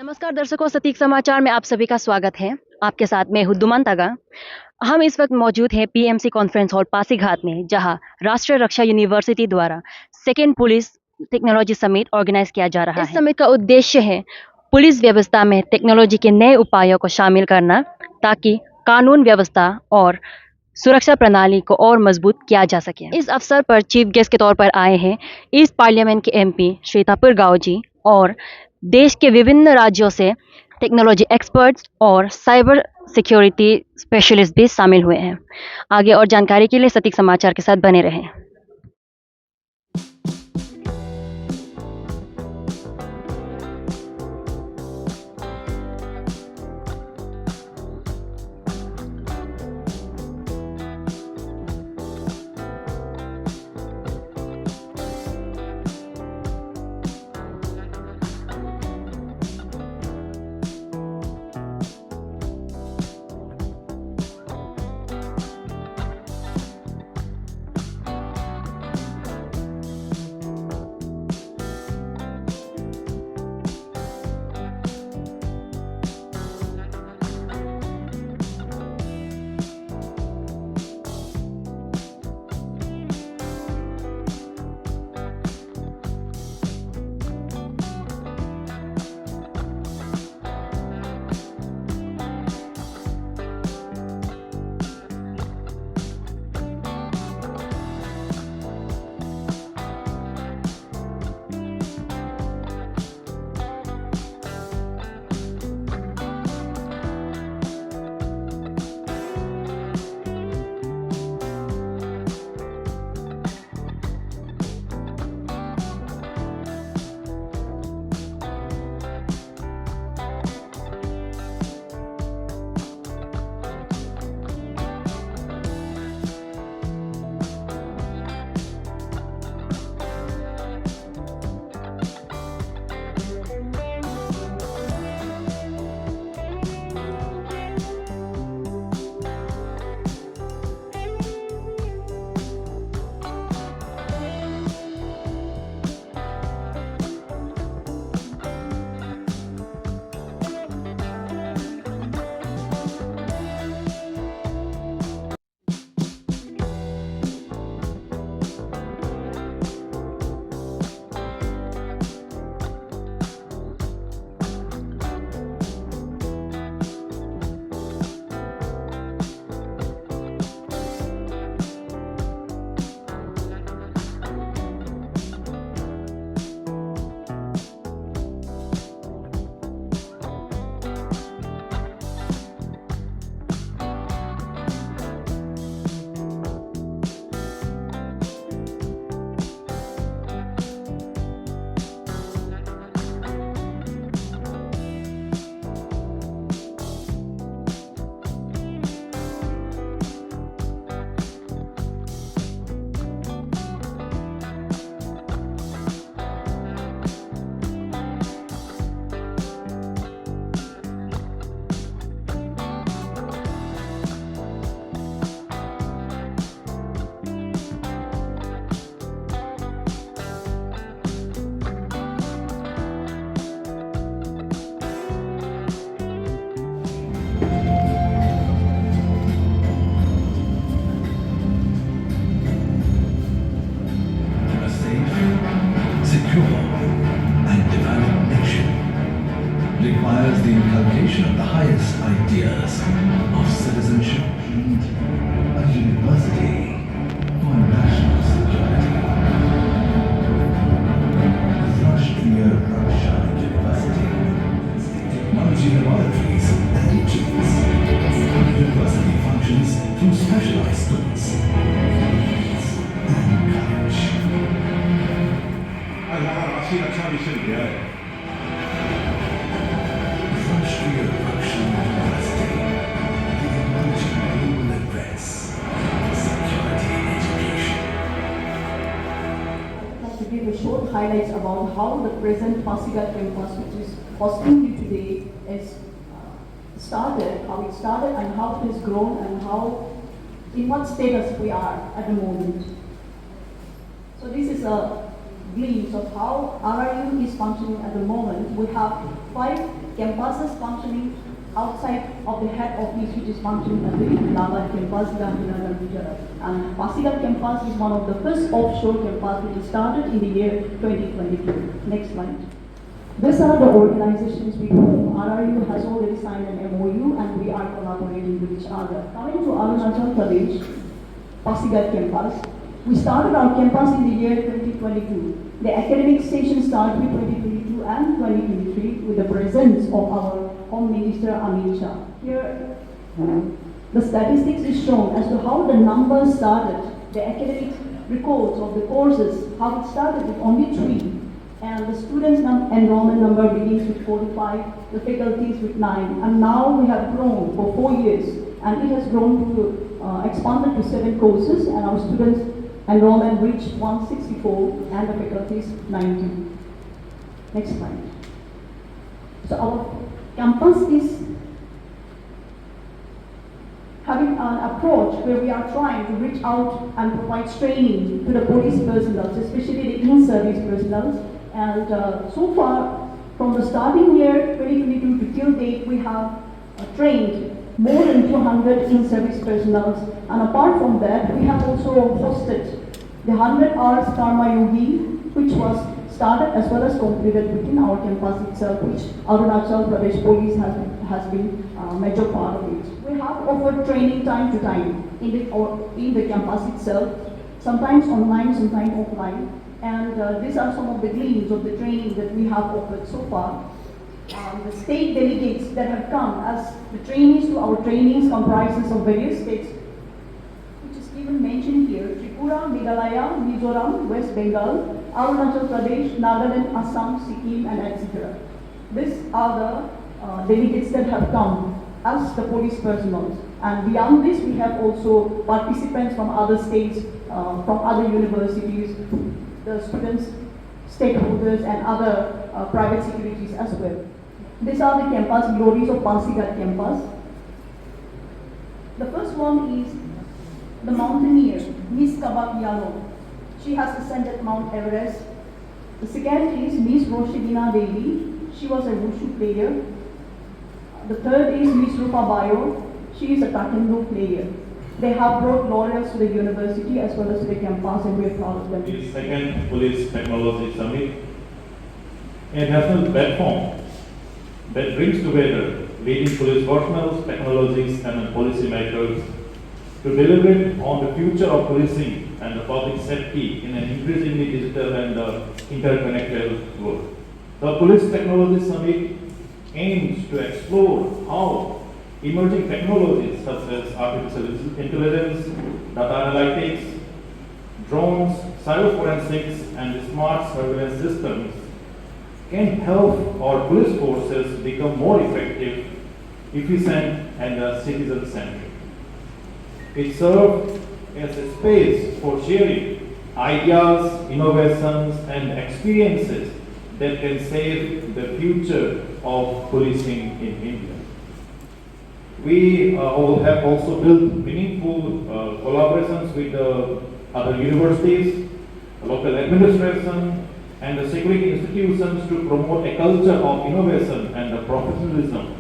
नमस्कार दर्शकों, सटीक समाचार में आप सभी का स्वागत है। आपके साथ मैं हुद्दुमान तागा। हम इस वक्त मौजूद हैं पीएमसी कॉन्फ्रेंस हॉल पासीघाट में, जहां राष्ट्रीय रक्षा यूनिवर्सिटी द्वारा second police technology summit organise किया जा रहा है। इस समिट का उद्देश्य है पुलिस व्यवस्था में टेक्नोलॉजी के नए उपायों को शामिल करना, ताकि कानून व्यवस्था और सुरक्षा प्रणाली को और मजबूत किया जा सके। इस अवसर पर चीफ गेस्ट के तौर पर आए हैं ईस्ट पार्लियामेंट के एमपी श्री तापुर गाव जी, और देश के विभिन्न राज्यों से टेक्नोलॉजी एक्सपर्ट्स और साइबर सिक्योरिटी स्पेशलिस्ट भी शामिल हुए हैं। आगे और जानकारी के लिए सटीक समाचार के साथ बने रहें। A safe, secure, and developed nation requires the inculcation of the highest ideas of citizenship. A university for national security. Rashtriya Raksha University. Technology laboratories and teachings. University functions through specialized schools and college. राष्ट्रीय रक्षा विश्वविद्यालय Rashtriya Raksha University, the emerging global address for security education. I'd like to give a short highlights about how the present Pasighat campus, which is hosting you today, is started, how it started and how it has grown and how, in what status we are at the moment. So this is a glimpse of how RIU is functioning at the moment. We have 5 campuses functioning outside of the head office, which is functioning at the Nagaland campus, Gandhinagar, Gujarat. And Pasighat campus is one of the first offshore campus which is started in the year 2022. Next slide. These are the organizations with whom RRU has already signed an MOU and we are collaborating with each other. Coming to Arunachal Pradesh, Pasighat campus, we started our campus in the year 2022. The academic session started in 2022 and 2023 with the presence of our Home Minister Amit Shah. Here, the statistics is shown as to how the numbers started, the academic records of the courses, how it started with only 3. And the students' enrollment number begins with 45, the faculties with 9. And now we have grown for 4 years. And it has grown to, expanded to 7 courses and our students' enrollment reached 164 and the faculties 90. Next slide. So our campus is having an approach where we are trying to reach out and provide training to the police personnel, especially the in-service personnel. And so far, from the starting year 2022 to till date, we have trained more than 200 in-service personnel. And apart from that, we have also hosted the 100 hours Karma Yogi, which was started as well as completed within our campus itself, which Arunachal Pradesh Police has been a major part of it. We have offered training time to time in the campus itself, sometimes online, sometimes offline. And these are some of the gleams of the training that we have offered so far. The state delegates that have come as the trainees to our trainings comprises of various states, which is even mentioned here: Tripura, Meghalaya, Mizoram, West Bengal, Arunachal Pradesh, Nagaland, Assam, Sikkim, and etc. These are the delegates that have come as the police personnel. And beyond this, we have also participants from other states, from other universities, the students, stakeholders, and other private securities as well. These are the campus glories of Pasighat campus. The first one is the mountaineer, Miss Kabak Yalo. She has ascended Mount Everest. The second is Miss Roshidina Devi. She was a wushu player. The third is Miss Rupa Bayo. She is a taekwondo player. They have brought laurels to the university as well as to the campus, and we are proud of them. The second Police Technology Summit, a national platform that brings together leading police personnel, technologies, and policymakers to deliberate on the future of policing and the public safety in an increasingly digital and interconnected world. The Police Technology Summit aims to explore how emerging technologies such as artificial intelligence, data analytics, drones, cyberforensics, and smart surveillance systems can help our police forces become more effective, efficient, and citizen-centric. It serves as a space for sharing ideas, innovations, and experiences that can save the future of policing in India. We have also built meaningful collaborations with other universities, local administration, and the security institutions to promote a culture of innovation and professionalism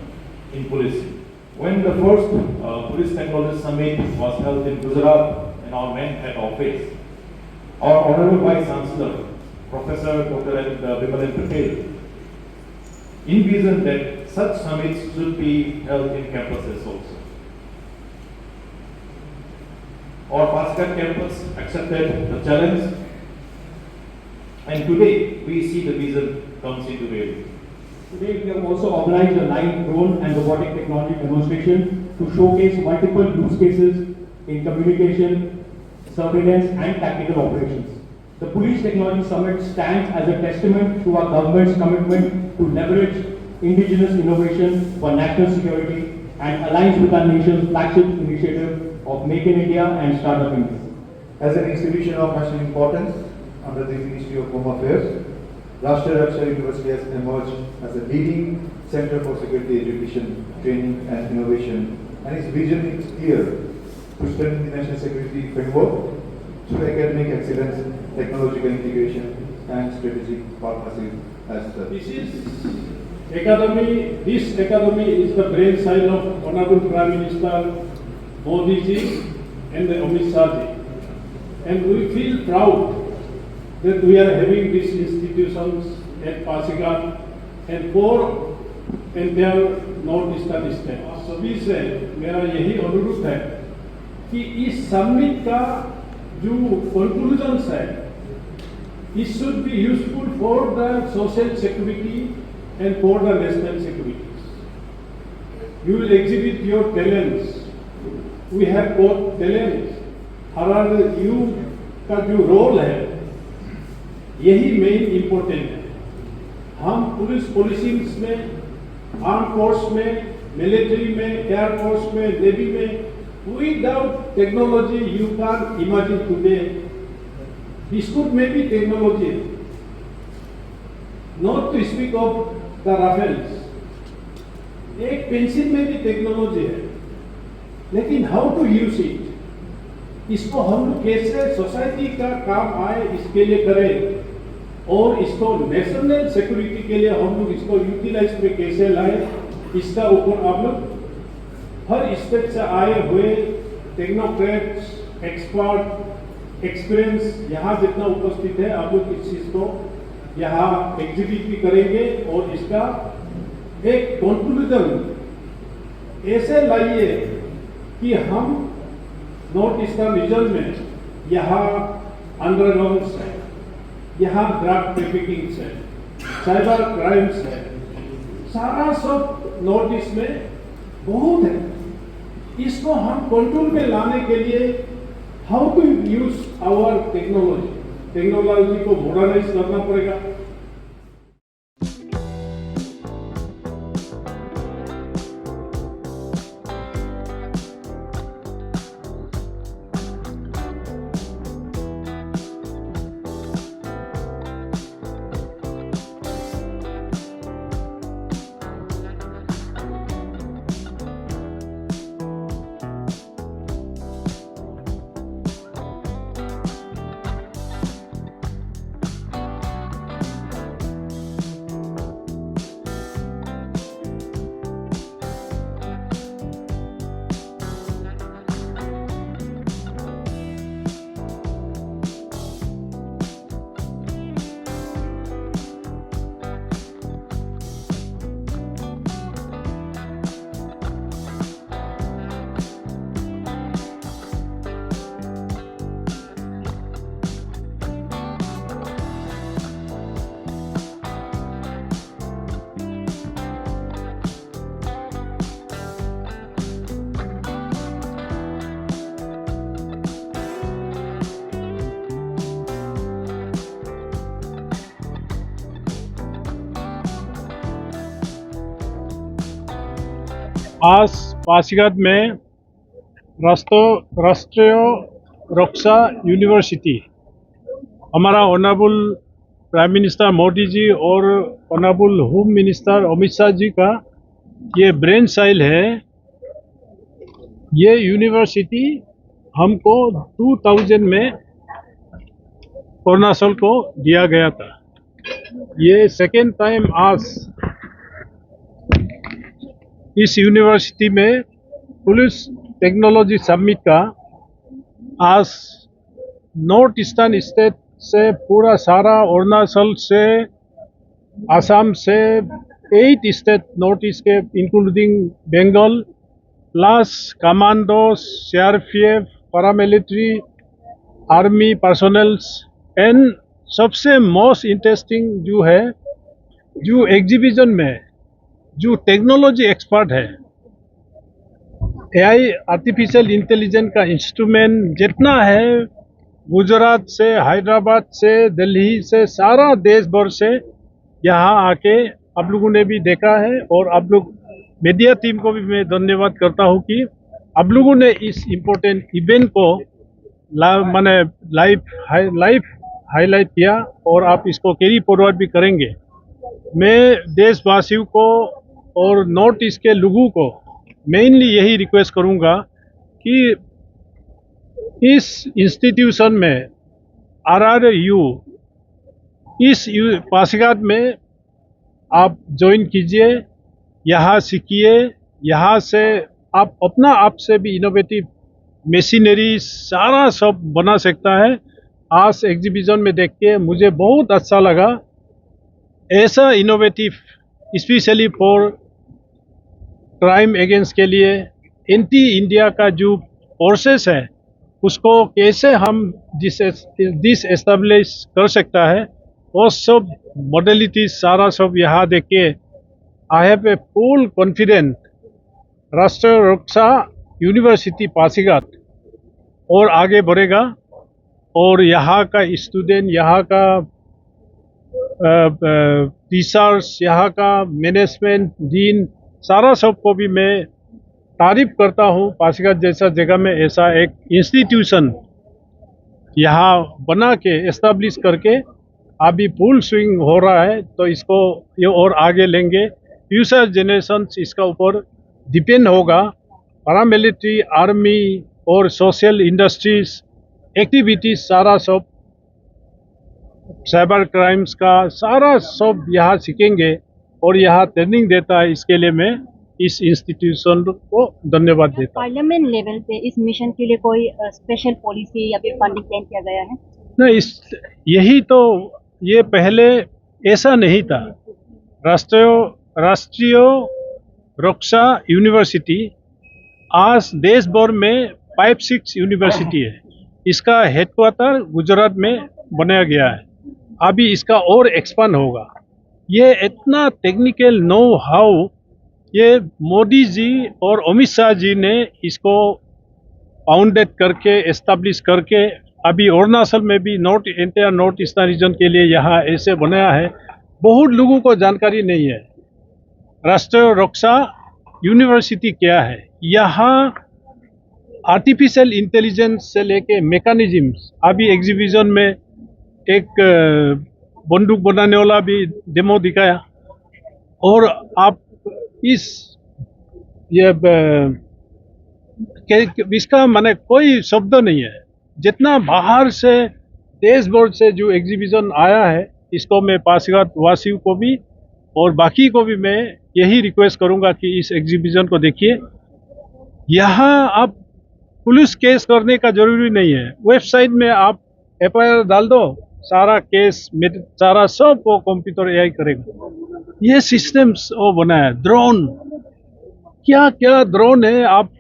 in policing. When the first Police Technology Summit was held in Gujarat in our main head office, our Honorable Vice Chancellor, Professor Dr. Bimal Patel, envisioned that such summits should be held in campuses also. Our Pasighat campus accepted the challenge, and today we see the vision comes into reality. Today we have also organized a live drone and robotic technology demonstration to showcase multiple use cases in communication, surveillance, and tactical operations. The Police Technology Summit stands as a testament to our government's commitment to leverage indigenous innovation for national security and aligns with our nation's flagship initiative of Make in India and Startup India. As an institution of national importance under the Ministry of Home Affairs, Rashtriya Raksha University has emerged as a leading center for security education, training, and innovation, and its vision is clear: to strengthen the national security framework through academic excellence, technological integration, and strategic partnership as such. This is This academy is the brainchild of Honorable Prime Minister Modi ji and Amit Shah ji. And we feel proud that we are having these institutions at Pasighat and for entire north eastern state. सभी से मेरा यही अनुरोध है कि इस summit का जो कंक्लूजन्स है it should be useful for the social security and for the national security. You will exhibit your talents. We have got talents. Her you का जो रोल है यही मेन इम्पोर्टेंट है। हम पुलिसिंग में, आर्म फोर्स में, military में, air force में, नेवी में, without technology you can imagine today biscuit में भी टेक्नोलॉजी है, not to speak of the Rafales. एक पेंसिल में भी टेक्नोलॉजी है, लेकिन हाउ टू यूज इट, इसको हम लोग कैसे सोसाइटी का काम आए इसके लिए करें और इसको नेशनल सिक्योरिटी के लिए हम लोग इसको यूटिलाइज में कैसे लाए, इसका ऊपर आप लोग हर स्टेट से आए हुए टेक्नोक्रेट्स, एक्सपर्ट, एक्सपीरियंस यहाँ जितना उपस्थित है आप लोग इस चीज को यहाँ एग्जीक्यूट भी करेंगे और इसका एक कंक्लूजन ऐसे लाइए कि हम नॉर्थ ईस्टर्न रीजन में यहाँ अंडरग्राउंड है, यहाँ ड्रग ट्रैफिकिंग है, साइबर क्राइम्स है, सारा सब नॉर्थ ईस्ट में बहुत है। इसको हम कंट्रोल में लाने के लिए how to use our technology को मॉडर्नाइज करना पड़ेगा। आज पासीघाट में राष्ट्रीय रक्षा यूनिवर्सिटी हमारा honourable prime minister Modi ji और honourable home minister Amit Shah ji का ये ब्रेन चाइल्ड है। ये यूनिवर्सिटी हमको 2000 में अरुणाचल को दिया गया था। ये सेकेंड टाइम आज इस यूनिवर्सिटी में पुलिस टेक्नोलॉजी समिट का आज नॉर्थ ईस्टर्न स्टेट से पूरा सारा अरुणाचल से असम से 8 स्टेट नॉर्थ ईस्ट के including Bengal plus commandos, CRPF, paramilitary, army personnels and सबसे मोस्ट इंटरेस्टिंग जो है जो एग्जीबिशन में जो टेक्नोलॉजी एक्सपर्ट है, एआई आर्टिफिशियल इंटेलिजेंस का इंस्ट्रूमेंट जितना है गुजरात से, हैदराबाद से, दिल्ली से, सारा देश भर से यहाँ आके आप लोगों ने भी देखा है और आप लोग मीडिया टीम को भी मैं धन्यवाद करता हूँ कि आप लोगों ने इस इम्पोर्टेंट इवेंट को मैंने लाइव हाईलाइट किया और आप इसको कैरी फॉरवर्ड भी करेंगे। मैं देशवासियों को और नॉर्थ ईस्ट के लोगों को मेनली यही रिक्वेस्ट करूंगा कि इस इंस्टीट्यूशन में RRU इस पासीघाट में आप ज्वाइन कीजिए, यहाँ सीखिए, यहाँ से आप अपना आप से भी इनोवेटिव मशीनरी सारा सब बना सकता है। आज एग्जीबिशन में देख के मुझे बहुत अच्छा लगा। ऐसा innovative specially for crime against के लिए एंटी इंडिया का जो फोर्सेस है उसको कैसे हम डिस एस्टेब्लिश कर सकता है, वो सब मॉडलिटी सारा सब यहाँ देख के I have a full confident राष्ट्रीय रक्षा यूनिवर्सिटी पासीघाट और आगे बढ़ेगा और यहाँ का स्टूडेंट, यहाँ का टीचर्स, यहाँ का मैनेजमेंट, डीन सारा सबको भी मैं तारीफ करता हूँ। पासीघाट जैसा जगह में ऐसा एक इंस्टीट्यूशन यहाँ बना के एस्टेब्लिश करके अभी फुल स्विंग हो रहा है, तो इसको ये और आगे लेंगे। फ्यूचर जनरेशन इसका ऊपर डिपेंड होगा। पैरामिलिट्री, आर्मी और सोशल इंडस्ट्रीज एक्टिविटीज सारा सब, साइबर क्राइम्स का सारा सब यहाँ सीखेंगे और यहाँ ट्रेनिंग देता है। इसके लिए मैं इस इंस्टीट्यूशन को धन्यवाद देता हूँ। पार्लियामेंट लेवल पे इस मिशन के लिए कोई स्पेशल पॉलिसी या फिर फंडिंग प्लान किया गया है? नहीं, यही तो, ये पहले ऐसा नहीं था। राष्ट्रीय रक्षा यूनिवर्सिटी आज देश भर में 5-6 यूनिवर्सिटी है। इसका हेडक्वार्टर गुजरात में बनाया गया है। अभी इसका और एक्सपांड होगा। ये इतना टेक्निकल नो हाउ ये मोदी जी और अमित शाह जी ने इसको फाउंडेड करके एस्टेब्लिश करके अभी अरुणाचल में भी नॉर्थ ईस्टर्न रीजन के लिए यहाँ ऐसे बनाया है। बहुत लोगों को जानकारी नहीं है राष्ट्रीय रक्षा यूनिवर्सिटी क्या है। यहाँ आर्टिफिशियल इंटेलिजेंस से लेके मैकेनिज्म्स, अभी एग्जीबिशन में एक बंदूक बनाने वाला भी डेमो दिखाया। और आप इसका माने कोई शब्द नहीं है। जितना बाहर से देश भर से जो एग्जीबिशन आया है, इसको मैं पासीघाट वासियों को भी और बाकी को भी मैं यही रिक्वेस्ट करूंगा कि इस एग्जीबिशन को देखिए। यहाँ आप पुलिस केस करने का जरूरी नहीं है। वेबसाइट में आप FIR डाल दो, सारा केस सारा सब वो कंप्यूटर AI करेगा। ये सिस्टम्स वो बना है। ड्रोन, क्या क्या ड्रोन है। आप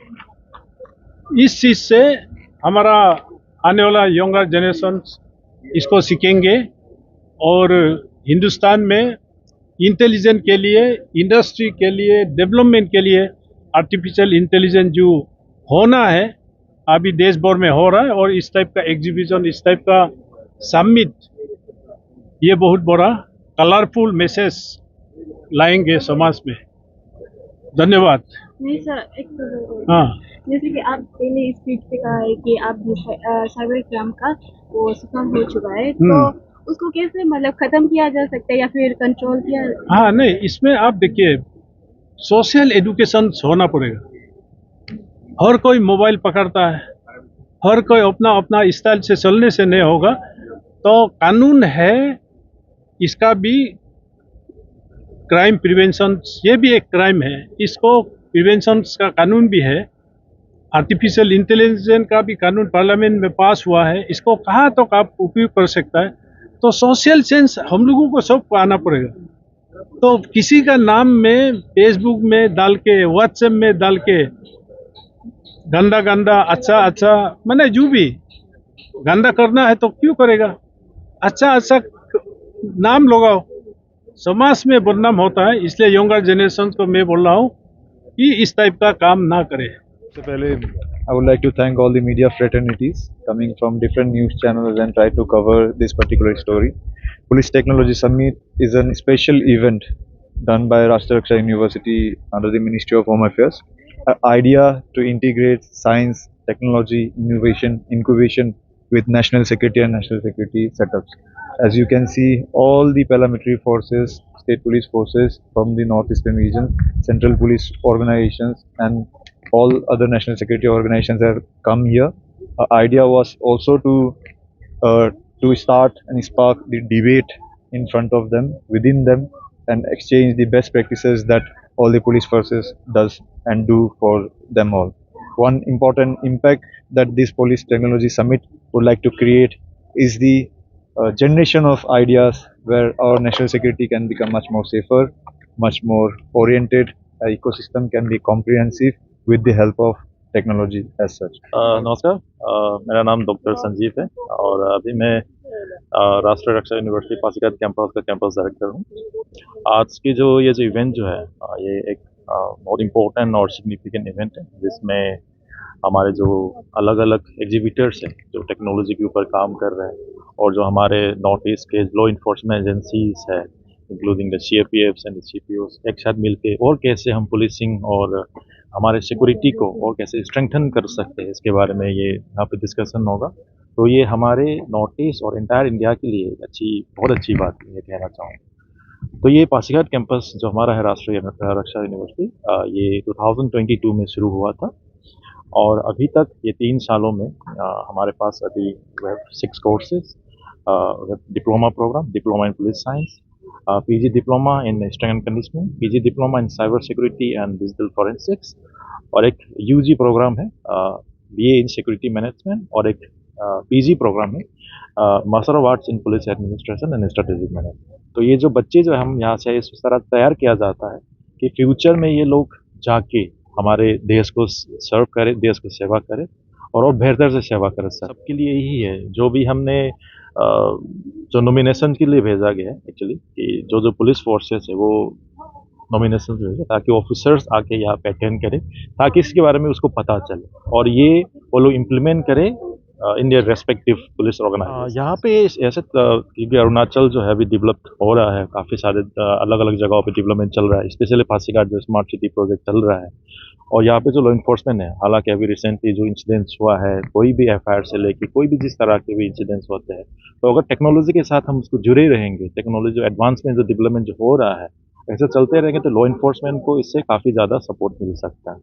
इस चीज से हमारा आने वाला यंगर जनरेशन इसको सीखेंगे और हिंदुस्तान में इंटेलिजेंस के लिए, इंडस्ट्री के लिए, डेवलपमेंट के लिए आर्टिफिशियल इंटेलिजेंस जो होना है अभी देश भर में हो रहा है। और इस टाइप का एग्जीबिशन, इस टाइप का समिट, ये बहुत बड़ा कलरफुल मैसेज लाएंगे समाज में। धन्यवाद। नहीं सर, एक हाँ, जैसे कि आप पहले स्पीच पे कहा है कि आप साइबर क्राइम का वो शिकार हो चुका है, तो उसको कैसे मतलब खत्म किया जा सकता है या फिर कंट्रोल किया? हाँ, नहीं, इसमें आप देखिए सोशल एजुकेशन होना पड़ेगा। हर कोई मोबाइल पकड़ता है, हर कोई अपना अपना स्टाइल से चलने से नहीं होगा। तो कानून है, इसका भी क्राइम प्रिवेंशन, ये भी एक क्राइम है, इसको प्रिवेंशन का कानून भी है। आर्टिफिशियल इंटेलिजेंस का भी कानून पार्लियामेंट में पास हुआ है। इसको कहाँ तक आप उपयोग कर सकता है। तो सोशल सेंस हम लोगों को सबको आना पड़ेगा। तो किसी का नाम में फेसबुक में डाल के, व्हाट्सएप में डाल के गंदा गंदा, अच्छा अच्छा, मैंने जो भी गंदा करना है तो क्यों करेगा। अच्छा अच्छा नाम लगाओ, समाज में बदनाम होता है। इसलिए यंगर जनरेशन को मैं बोल रहा हूँ कि इस टाइप का काम ना करे। So, I would like to thank all the media fraternities coming from different news channels and try to cover this particular story. Police Technology Summit is a special event done by Rashtriya Raksha University under the Ministry of Home Affairs. An idea to integrate science, technology, innovation, incubation with national security and national security setups. As you can see, all the paramilitary forces, state police forces from the northeastern region, central police organizations and all other national security organizations have come here. Idea was also to start and spark the debate in front of them, within them, and exchange the best practices that all the police forces does and do for them all. One important impact that this police technology summit would like to create is the generation of ideas where our national security can become much more safer, much more oriented, ecosystem can be comprehensive with the help of technology as such. नमस्कार, मेरा नाम doctor Sanjeev है और अभी मैं राष्ट्रीय Raksha university Pasighat campus का campus director हूँ। आज की ये जो इवेंट जो है ये एक बहुत इम्पोर्टेंट और सिग्निफिकेंट इवेंट है जिसमें हमारे जो अलग अलग एग्जीबिटर्स हैं जो टेक्नोलॉजी के ऊपर काम कर रहे हैं और जो हमारे नॉर्थ ईस्ट के लॉ इन्फोर्समेंट एजेंसीज है including the CAPFs and CPOs एक साथ मिलके और कैसे हम पुलिसिंग और हमारे सिक्योरिटी को और कैसे स्ट्रेंथन कर सकते हैं इसके बारे में ये यहाँ पे डिस्कशन होगा। तो ये हमारे नॉर्थ ईस्ट और इंटायर इंडिया के लिए बहुत अच्छी बात है, ये कहना चाहूँगा। तो ये पासीघाट कैंपस जो हमारा है राष्ट्रीय रक्षा यूनिवर्सिटी ये 2022 में शुरू हुआ था और अभी तक ये 3 सालों में हमारे पास अभी 6 courses, diploma programme, diploma in police science, PG diploma in strength and conditioning, PG diploma in cyber security and digital forensics और एक UG प्रोग्राम है BA in security management और एक PG प्रोग्राम है master of arts in police administration and strategic management. तो ये जो बच्चे जो हम यहाँ से इस तरह तैयार किया जाता है कि फ्यूचर में ये लोग जाके हमारे देश को सर्व करें, देश को सेवा करें और बेहतर से सेवा करें। सबके लिए यही है जो भी हमने जो नॉमिनेशन के लिए भेजा गया है एक्चुअली कि जो पुलिस फोर्सेस है वो नॉमिनेशन भेजा ताकि ऑफिसर्स आके यहाँ पे अटेंड करें ताकि इसके बारे में उसको पता चले और ये वो लोग इम्प्लीमेंट करें in their respective police organisation. यहाँ पे ऐसे क्योंकि अरुणाचल जो है अभी डेवलप हो रहा है, काफ़ी सारे अलग अलग जगहों पे डेवलपमेंट चल रहा है, स्पेशली पासीघाट जो स्मार्ट सिटी प्रोजेक्ट चल रहा है और यहाँ पे जो लॉ इन्फोर्समेंट है, हालांकि अभी रिसेंटली जो इंसिडेंट्स हुआ है, कोई भी FIR से लेके कोई भी जिस तरह के भी इंसिडेंट्स होते हैं, तो अगर टेक्नोलॉजी के साथ हम उसको जुड़े रहेंगे, टेक्नोलॉजी जो एडवांसमेंट जो डेवलपमेंट जो हो रहा है ऐसे चलते रहेंगे तो लॉ इन्फोर्समेंट को इससे काफ़ी ज़्यादा सपोर्ट मिल सकता है।